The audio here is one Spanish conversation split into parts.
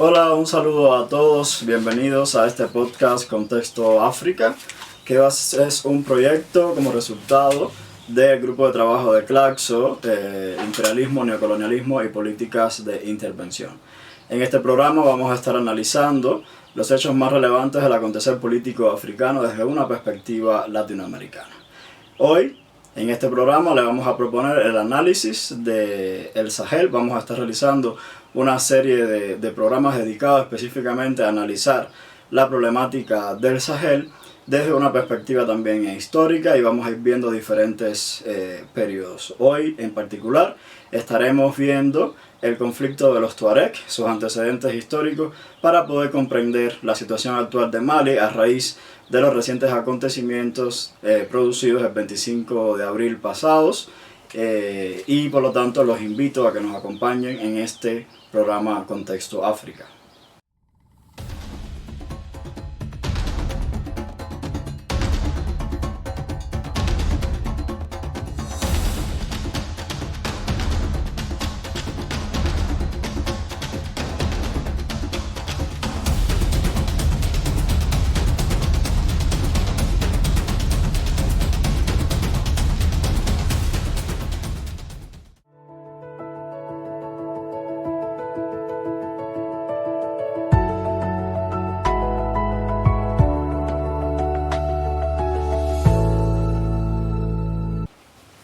Hola, un saludo a todos, bienvenidos a este podcast Contexto África, que es un proyecto como resultado del grupo de trabajo de Claxo, Imperialismo, Neocolonialismo y Políticas de Intervención. En este programa vamos a estar analizando los hechos más relevantes del acontecer político africano desde una perspectiva latinoamericana. Hoy, en este programa, le vamos a proponer el análisis del Sahel. Vamos a estar realizando una serie de programas dedicados específicamente a analizar la problemática del Sahel desde una perspectiva también histórica, y vamos a ir viendo diferentes periodos. Hoy en particular estaremos viendo el conflicto de los Tuareg, sus antecedentes históricos, para poder comprender la situación actual de Mali a raíz de los recientes acontecimientos producidos el 25 de abril pasados, y por lo tanto los invito a que nos acompañen en este programa Contexto África.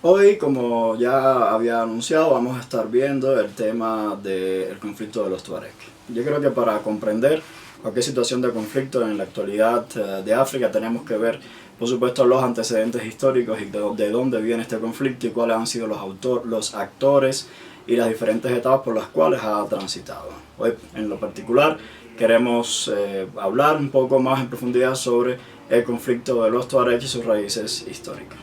Hoy, como ya había anunciado, vamos a estar viendo el tema del conflicto de los Tuareg. Yo creo que para comprender cualquier situación de conflicto en la actualidad de África tenemos que ver, por supuesto, los antecedentes históricos y de dónde viene este conflicto y cuáles han sido los actores y las diferentes etapas por las cuales ha transitado. Hoy, en lo particular, queremos hablar un poco más en profundidad sobre el conflicto de los Tuareg y sus raíces históricas.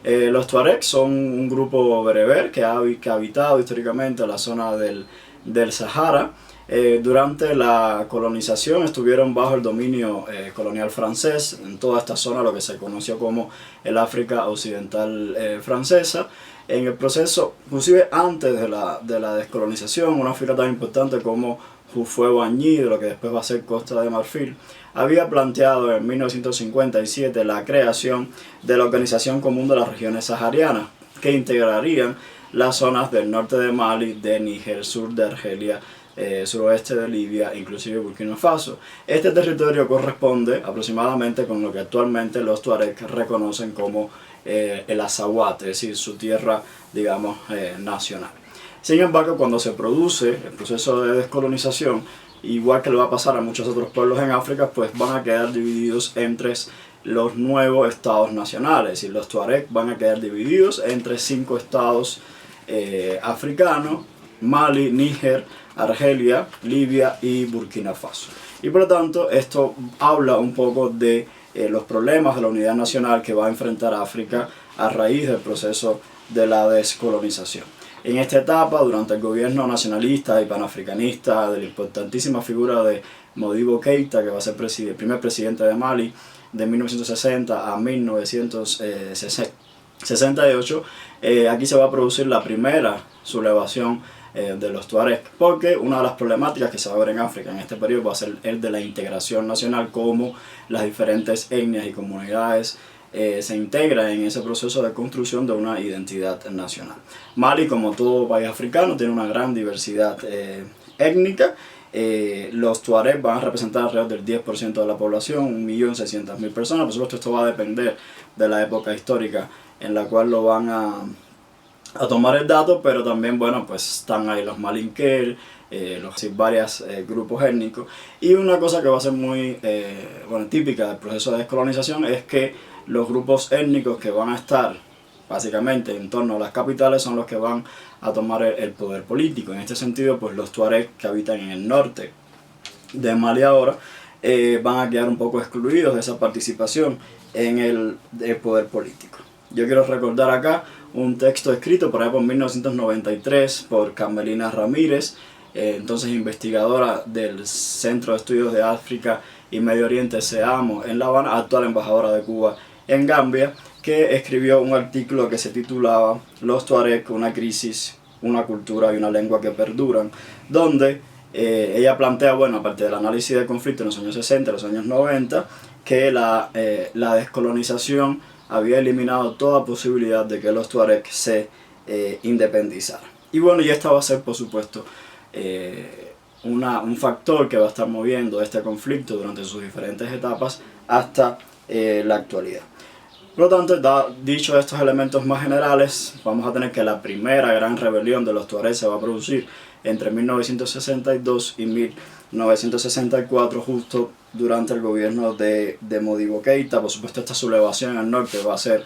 Los Tuareg son un grupo bereber que ha habitado históricamente la zona del Sahara. Durante la colonización estuvieron bajo el dominio colonial francés en toda esta zona, lo que se conoció como el África Occidental francesa. En el proceso, inclusive antes de la descolonización, una figura tan importante como Houphouët-Boigny, de lo que después va a ser Costa de Marfil, había planteado en 1957 la creación de la Organización Común de las Regiones Saharianas, que integrarían las zonas del norte de Mali, de Níger, sur de Argelia, suroeste de Libia, inclusive Burkina Faso. Este territorio corresponde aproximadamente con lo que actualmente los Tuareg reconocen como el Azawad, es decir, su tierra, digamos, nacional. Sin embargo, cuando se produce el proceso de descolonización, igual que le va a pasar a muchos otros pueblos en África, pues van a quedar divididos entre los nuevos estados nacionales, y los Tuareg van a quedar divididos entre 5 estados africanos: Mali, Níger, Argelia, Libia y Burkina Faso. Y por lo tanto, esto habla un poco de los problemas de la unidad nacional que va a enfrentar África a raíz del proceso de la descolonización. En esta etapa, durante el gobierno nacionalista y panafricanista de la importantísima figura de Modibo Keïta, que va a ser el primer presidente de Mali de 1960 a 1968, aquí se va a producir la primera sublevación de los Tuareg, porque una de las problemáticas que se va a ver en África en este periodo va a ser el de la integración nacional, cómo las diferentes etnias y comunidades se integra en ese proceso de construcción de una identidad nacional. Mali, como todo país africano, tiene una gran diversidad étnica. Los Tuareg van a representar alrededor del 10% de la población, 1.600.000 personas. Por supuesto, esto va a depender de la época histórica en la cual lo van a tomar el dato, pero también, bueno, pues están ahí los Malinker, varios grupos étnicos. Y una cosa que va a ser muy típica del proceso de descolonización es que los grupos étnicos que van a estar básicamente en torno a las capitales son los que van a tomar el poder político. En este sentido, pues los Tuareg, que habitan en el norte de Mali ahora, van a quedar un poco excluidos de esa participación en el poder político. Yo quiero recordar acá un texto escrito por ahí por 1993 por Carmelina Ramírez, entonces investigadora del Centro de Estudios de África y Medio Oriente, SEAMO, en La Habana, actual embajadora de Cuba en Gambia, que escribió un artículo que se titulaba Los Tuareg, una crisis, una cultura y una lengua que perduran, donde ella plantea, bueno, aparte del análisis del conflicto en los años 60 y los años 90, que la descolonización había eliminado toda posibilidad de que los tuareg se independizaran. Y bueno, y esta va a ser, por supuesto, un factor que va a estar moviendo este conflicto durante sus diferentes etapas hasta la actualidad. Por lo tanto, dicho estos elementos más generales, vamos a tener que la primera gran rebelión de los tuaregs se va a producir entre 1962 y 1964, justo durante el gobierno de Modibo Keïta. Por supuesto, esta sublevación en el norte va a ser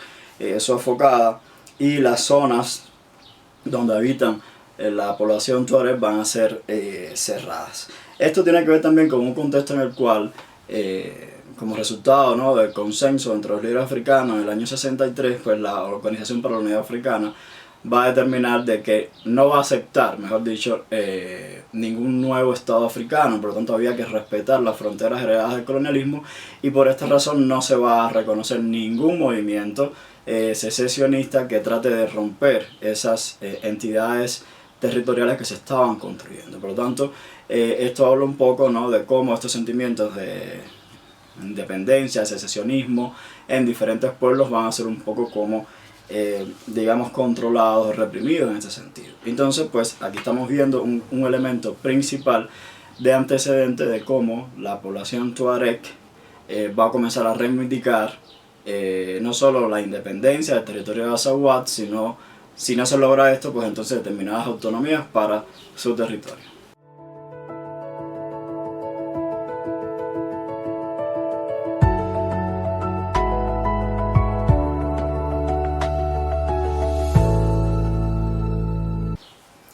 sofocada, y las zonas donde habitan la población tuareg van a ser cerradas. Esto tiene que ver también con un contexto en el cual, como resultado, ¿no?, del consenso entre los líderes africanos en el año 63, pues la Organización para la Unidad Africana va a determinar de que no va a aceptar, mejor dicho, ningún nuevo Estado africano. Por lo tanto, había que respetar las fronteras heredadas del colonialismo, y por esta razón no se va a reconocer ningún movimiento secesionista que trate de romper esas entidades territoriales que se estaban construyendo. Por lo tanto, esto habla un poco, ¿no?, de cómo estos sentimientos de independencia, secesionismo en diferentes pueblos van a ser un poco como, digamos, controlados, reprimidos en ese sentido. Entonces, pues aquí estamos viendo un elemento principal de antecedente de cómo la población tuareg va a comenzar a reivindicar no solo la independencia del territorio de Azawad, sino, si no se logra esto, pues entonces determinadas autonomías para su territorio.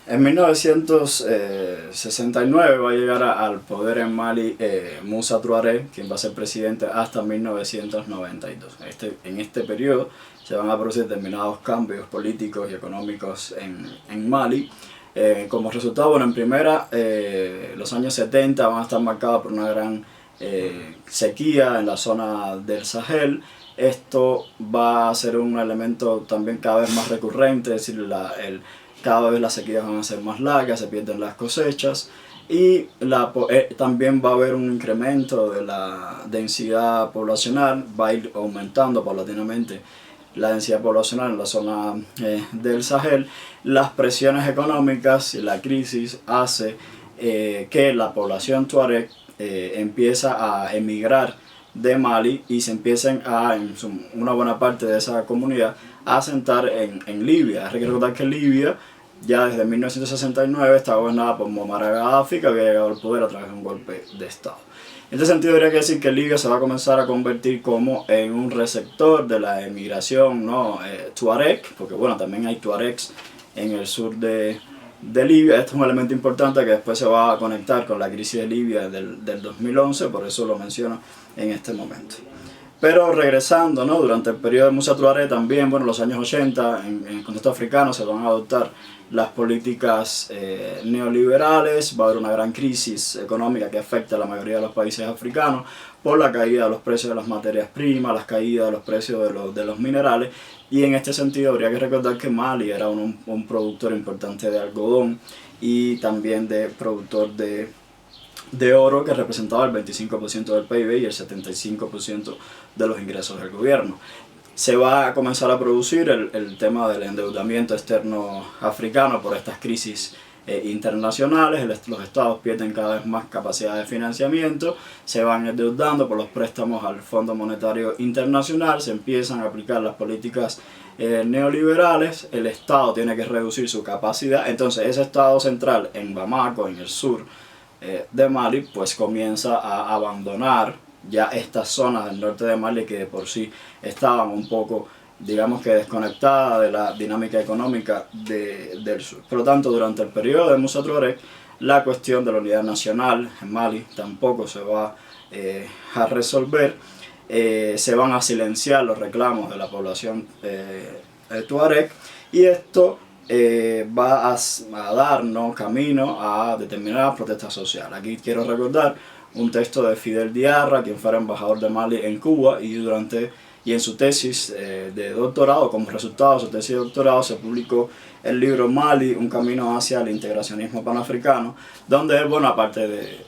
En 1969 va a llegar al poder en Mali Moussa Traoré, quien va a ser presidente hasta 1992. En este periodo se van a producir determinados cambios políticos y económicos en Mali. Como resultado, bueno, en primera, los años 70 van a estar marcados por una gran sequía en la zona del Sahel. Esto va a ser un elemento también cada vez más recurrente, es decir, cada vez las sequías van a ser más largas, se pierden las cosechas, y también va a haber un incremento de la densidad poblacional. Va a ir aumentando paulatinamente la densidad poblacional en la zona del Sahel. Las presiones económicas y la crisis hace que la población tuareg empieza a emigrar de Mali, y se empiecen una buena parte de esa comunidad a asentar en Libia. Hay que recordar que Libia ya desde 1969 está gobernada por Muammar Gaddafi, que había llegado al poder a través de un golpe de Estado. En este sentido, habría que decir que Libia se va a comenzar a convertir como en un receptor de la emigración, ¿no?, tuareg, porque bueno, también hay tuaregs en el sur de Libia. Esto es un elemento importante que después se va a conectar con la crisis de Libia del 2011, por eso lo menciono en este momento. Pero regresando, ¿no?, durante el periodo de Moussa Traoré también, bueno, los años 80, en el contexto africano se van a adoptar las políticas neoliberales. Va a haber una gran crisis económica que afecta a la mayoría de los países africanos por la caída de los precios de las materias primas, las caídas de los precios de los minerales, y en este sentido habría que recordar que Mali era un productor importante de algodón y también de productor de oro, que representaba el 25% del PIB y el 75% de los ingresos del gobierno. Se va a comenzar a producir el tema del endeudamiento externo africano por estas crisis internacionales. Los estados pierden cada vez más capacidad de financiamiento, se van endeudando por los préstamos al Fondo Monetario Internacional, se empiezan a aplicar las políticas neoliberales, el estado tiene que reducir su capacidad. Entonces ese estado central en Bamako, en el sur de Mali, pues comienza a abandonar ya estas zonas del norte de Mali, que de por sí estaban un poco, digamos que desconectadas de la dinámica económica del sur. Por lo tanto, durante el periodo de Moussa Traoré, la cuestión de la unidad nacional en Mali tampoco se va a resolver. Se van a silenciar los reclamos de la población tuareg, y esto va a darnos camino a determinadas protestas sociales. Aquí quiero recordar un texto de Fidel Diarra, quien fuera embajador de Mali en Cuba, y durante y en su tesis de doctorado, como resultado de su tesis de doctorado, se publicó el libro Mali, un camino hacia el integracionismo panafricano, donde él, bueno, aparte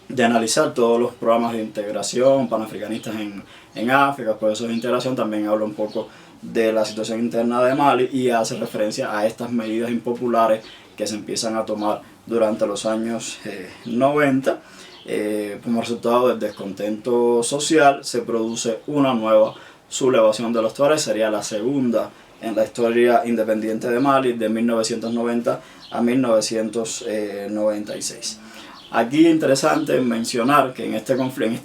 de analizar todos los programas de integración panafricanistas en África, procesos de integración, también habla un poco de la situación interna de Mali y hace referencia a estas medidas impopulares que se empiezan a tomar durante los años 90. Como resultado del descontento social se produce una nueva sublevación de los tuaregs, sería la segunda en la historia independiente de Mali, de 1990 a 1996. Aquí es interesante mencionar que en este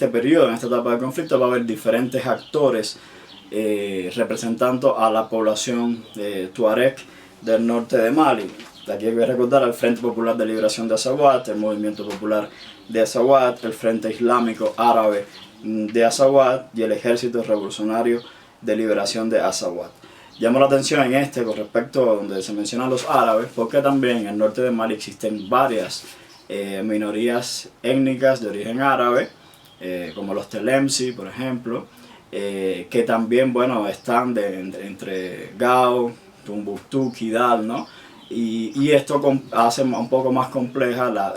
periodo, en esta etapa de conflicto, va a haber diferentes actores representando a la población tuareg del norte de Mali. Aquí hay que recordar al Frente Popular de Liberación de Azawad, el Movimiento Popular de Azawad, el Frente Islámico Árabe de Azawad y el Ejército Revolucionario de Liberación de Azawad. Llamo la atención en con respecto a donde se mencionan los árabes, porque también en el norte de Mali existen varias minorías étnicas de origen árabe, como los Telemsi, por ejemplo, que también, bueno, están entre Gao, Tombuctú, Kidal, ¿no? Y esto hace un poco más compleja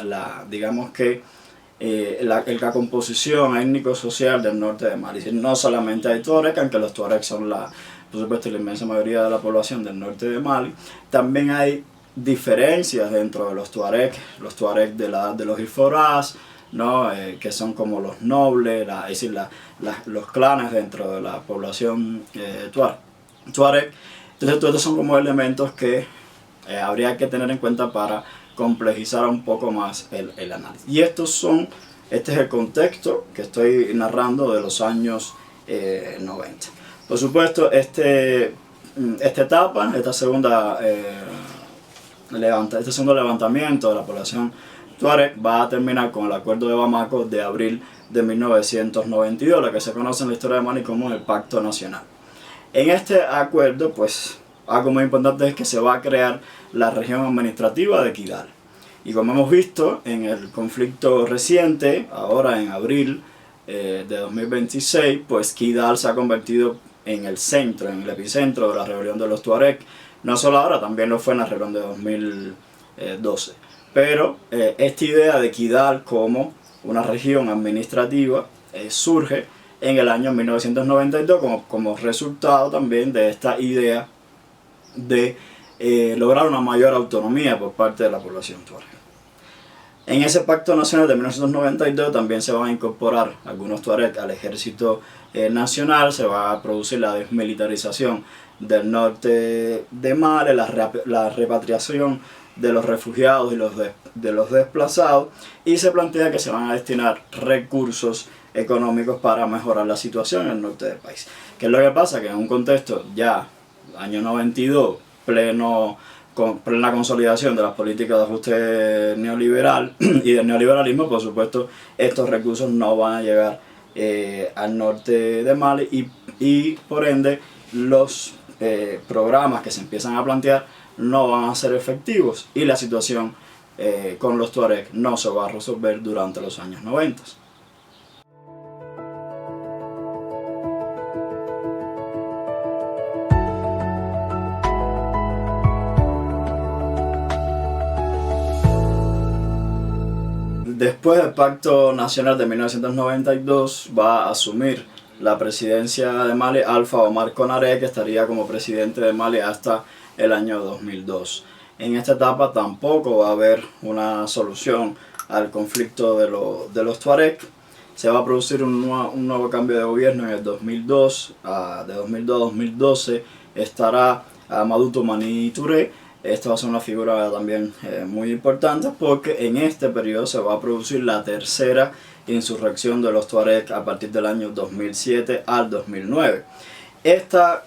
digamos que la composición étnico-social del norte de Mali. No solamente hay tuareg, aunque los tuareg son por supuesto la inmensa mayoría de la población del norte de Mali, también hay diferencias dentro de los tuareg de los Iforás, ¿no? Que son como los nobles, es decir, los clanes dentro de la población tuareg. Entonces todos estos son como elementos que habría que tener en cuenta para complejizar un poco más el análisis. Y este es el contexto que estoy narrando de los años 90. Por supuesto, este segundo levantamiento de la población tuareg va a terminar con el Acuerdo de Bamako de abril de 1992, lo que se conoce en la historia de Mali como el Pacto Nacional. En este acuerdo, pues, algo muy importante es que se va a crear la región administrativa de Kidal. Y como hemos visto en el conflicto reciente, ahora en abril de 2026, pues Kidal se ha convertido en el centro, en el epicentro de la rebelión de los tuareg. No solo ahora, también lo fue en la rebelión de 2012. Pero esta idea de Kidal como una región administrativa surge en el año 1992 como resultado también de esta idea de lograr una mayor autonomía por parte de la población tuareg. En ese Pacto Nacional de 1992 también se van a incorporar algunos tuareg al ejército nacional, se va a producir la desmilitarización del norte de Mali, la repatriación de los refugiados y de los desplazados, y se plantea que se van a destinar recursos económicos para mejorar la situación en el norte del país. ¿Qué es lo que pasa? Que en un contexto ya, año 92, plena consolidación de las políticas de ajuste neoliberal y del neoliberalismo, por supuesto, estos recursos no van a llegar al norte de Mali y por ende los programas que se empiezan a plantear no van a ser efectivos y la situación con los tuareg no se va a resolver durante los años 90. Después del Pacto Nacional de 1992 va a asumir la presidencia de Mali Alpha Omar Konaré, que estaría como presidente de Mali hasta el año 2002. En esta etapa tampoco va a haber una solución al conflicto de los tuareg. Se va a producir un nuevo cambio de gobierno en el 2002. De 2002 a 2012 estará Amadou Toumani Touré. Esta va a ser una figura también muy importante porque en este periodo se va a producir la tercera insurrección de los tuareg a partir del año 2007 al 2009. Esta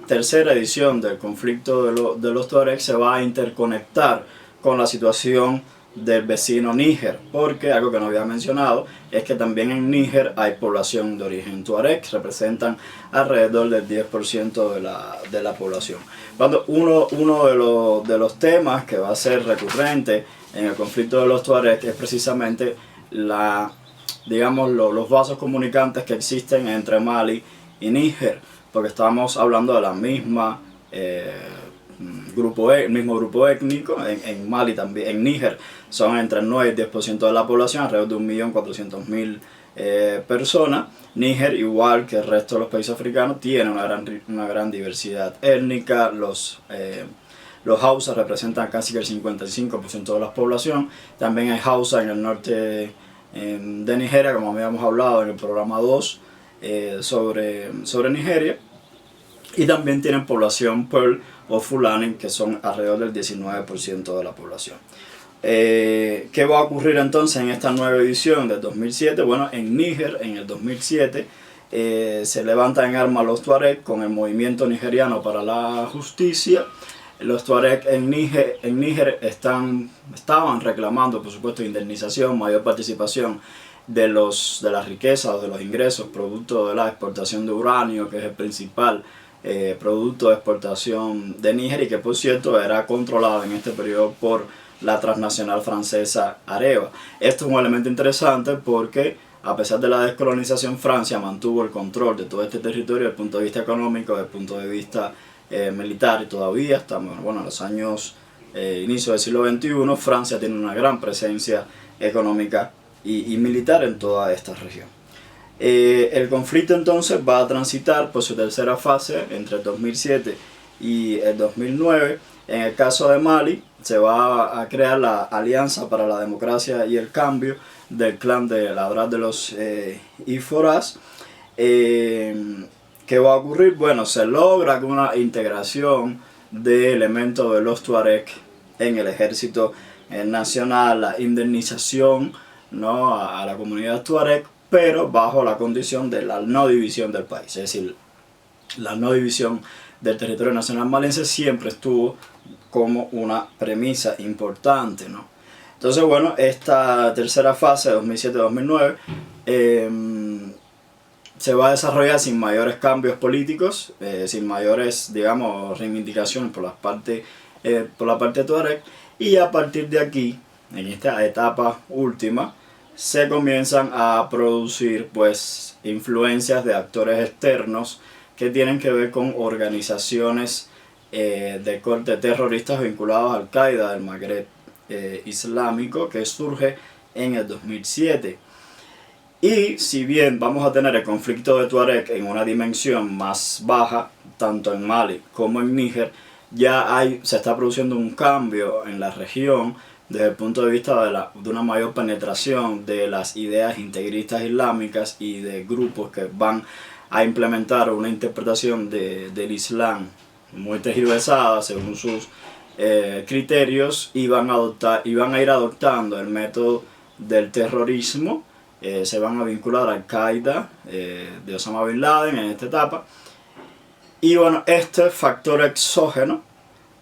tercera edición del conflicto de los tuareg se va a interconectar con la situación del vecino Níger, porque algo que no había mencionado es que también en Níger hay población de origen tuareg, representan alrededor del 10% de la población. Cuando uno de los temas que va a ser recurrente en el conflicto de los tuareg es precisamente los vasos comunicantes que existen entre Mali y Níger, porque estamos hablando de la misma el mismo grupo étnico. En Mali también, en Níger son entre el 9 y 10% de la población, alrededor de 1.400.000 personas. Níger, igual que el resto de los países africanos, tiene una gran diversidad étnica. Los Hausa representan casi el 55% de la población. También hay Hausa en el norte de Nigeria, como habíamos hablado en el programa 2 sobre Nigeria. Y también tienen población Pearl o Fulani, que son alrededor del 19% de la población. ¿Qué va a ocurrir entonces en esta nueva edición del 2007? Bueno, en Níger, en el 2007, se levantan en armas los Tuareg con el movimiento nigeriano para la justicia. Los Tuareg en Níger estaban reclamando, por supuesto, indemnización, mayor participación de las riquezas o de los ingresos producto de la exportación de uranio, que es el principal producto de exportación de Níger, y que por cierto era controlado en este periodo por la transnacional francesa Areva. Esto es un elemento interesante porque a pesar de la descolonización, Francia mantuvo el control de todo este territorio desde el punto de vista económico, desde el punto de vista militar, y todavía estamos en los años inicio del siglo XXI. Francia tiene una gran presencia económica y militar en toda esta región. El conflicto entonces va a transitar por su tercera fase entre el 2007 y el 2009. En el caso de Mali, se va a crear la Alianza para la Democracia y el Cambio del clan de Ladrat de los Iforas. ¿Qué va a ocurrir? Bueno, se logra una integración de elementos de los Tuareg en el ejército nacional, la indemnización, ¿no?, a la comunidad Tuareg, pero bajo la condición de la no división del país. Es decir, la no división del territorio nacional maliense siempre estuvo como una premisa importante, ¿no? Entonces, bueno, esta tercera fase, 2007-2009, se va a desarrollar sin mayores cambios políticos, sin mayores, digamos, reivindicaciones por la parte Tuareg, y a partir de aquí, en esta etapa última, se comienzan a producir pues influencias de actores externos que tienen que ver con organizaciones de corte terroristas vinculados a Al-Qaeda del Magreb islámico, que surge en el 2007. Y si bien vamos a tener el conflicto de Tuareg en una dimensión más baja, tanto en Mali como en Níger, se está produciendo un cambio en la región desde el punto de vista de una mayor penetración de las ideas integristas islámicas y de grupos que van a implementar una interpretación del Islam muy tergiversada según sus criterios, y van a ir adoptando el método del terrorismo. Se van a vincular a Al-Qaeda de Osama Bin Laden en esta etapa. Y bueno, este factor exógeno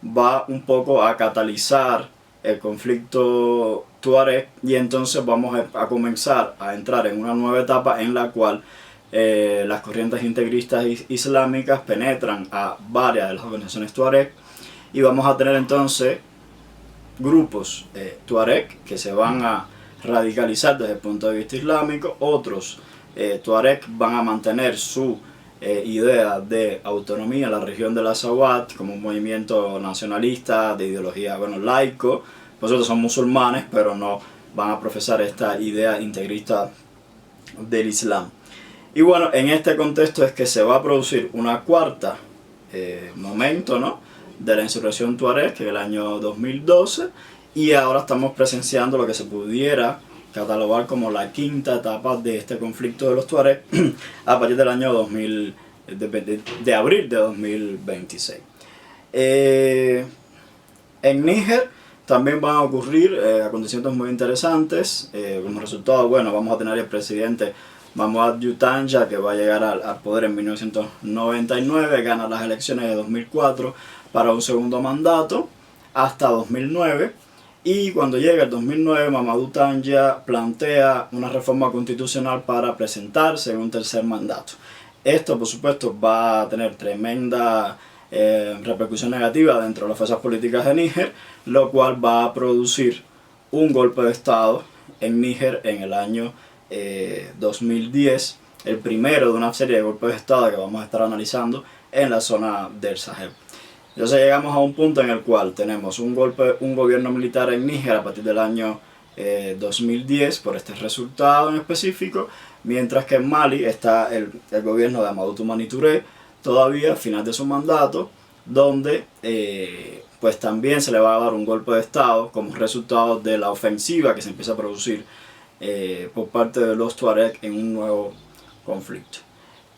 va un poco a catalizar el conflicto Tuareg, y entonces vamos a comenzar a entrar en una nueva etapa en la cual las corrientes integristas islámicas penetran a varias de las organizaciones Tuareg, y vamos a tener entonces grupos Tuareg que se van a radicalizar desde el punto de vista islámico. Otros Tuareg van a mantener su idea de autonomía en la región del Azawad como un movimiento nacionalista de ideología laico. Nosotros son musulmanes, pero no van a profesar esta idea integrista del Islam. Y bueno, en este contexto es que se va a producir una cuarta momento, ¿no?, de la insurrección Tuareg, que es el año 2012, y ahora estamos presenciando lo que se pudiera catalogar como la quinta etapa de este conflicto de los Tuareg a partir del año 2000, de abril de 2026. En Níger también van a ocurrir acontecimientos muy interesantes. Como resultado, bueno, vamos a tener el presidente Mahamadou Tanja, que va a llegar al poder en 1999, gana las elecciones de 2004 para un segundo mandato hasta 2009. Y cuando llega el 2009, Mahamadou Tanja plantea una reforma constitucional para presentarse en un tercer mandato. Esto, por supuesto, va a tener tremenda repercusión negativa dentro de las fuerzas políticas de Níger, lo cual va a producir un golpe de Estado en Níger en el año 2010, el primero de una serie de golpes de Estado que vamos a estar analizando en la zona del Sahel. Entonces llegamos a un punto en el cual tenemos un gobierno militar en Níger a partir del año 2010 por este resultado en específico, mientras que en Mali está el gobierno de Amadou Toumani Touré todavía al final de su mandato, donde pues también se le va a dar un golpe de Estado como resultado de la ofensiva que se empieza a producir por parte de los Tuareg en un nuevo conflicto.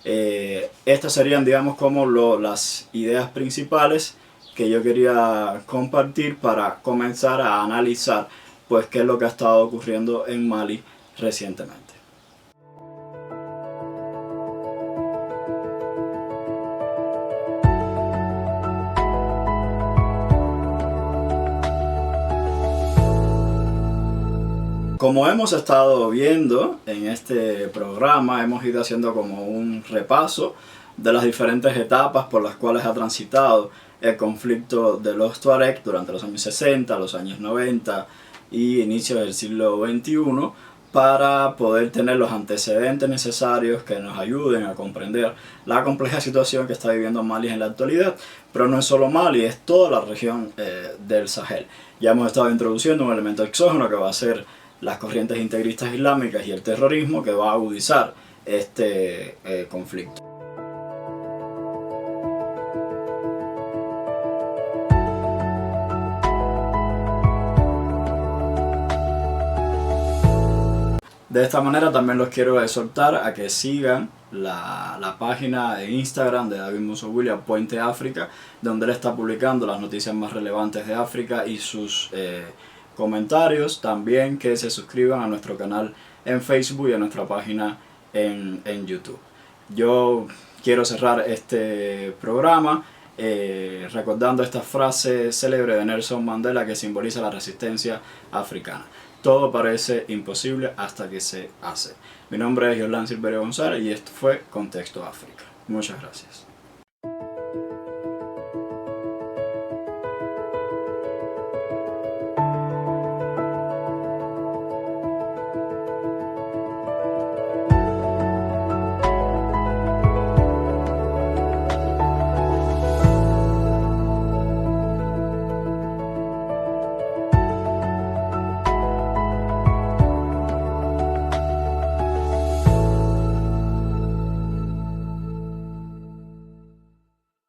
Estas serían, digamos, como las ideas principales que yo quería compartir para comenzar a analizar pues qué es lo que ha estado ocurriendo en Mali recientemente. Como hemos estado viendo en este programa, hemos ido haciendo como un repaso de las diferentes etapas por las cuales ha transitado el conflicto de los Tuareg durante los años 60, los años 90 y inicios del siglo XXI, para poder tener los antecedentes necesarios que nos ayuden a comprender la compleja situación que está viviendo Mali en la actualidad. Pero no es solo Mali, es toda la región del Sahel. Ya hemos estado introduciendo un elemento exógeno que va a ser las corrientes integristas islámicas y el terrorismo, que va a agudizar este conflicto. De esta manera también los quiero exhortar a que sigan la página de Instagram de David Musowili, Puente África, donde él está publicando las noticias más relevantes de África y sus comentarios. También que se suscriban a nuestro canal en Facebook y a nuestra página en YouTube. Yo quiero cerrar este programa recordando esta frase célebre de Nelson Mandela que simboliza la resistencia africana: todo parece imposible hasta que se hace. Mi nombre es Yolán Silverio González y esto fue Contexto África. Muchas gracias.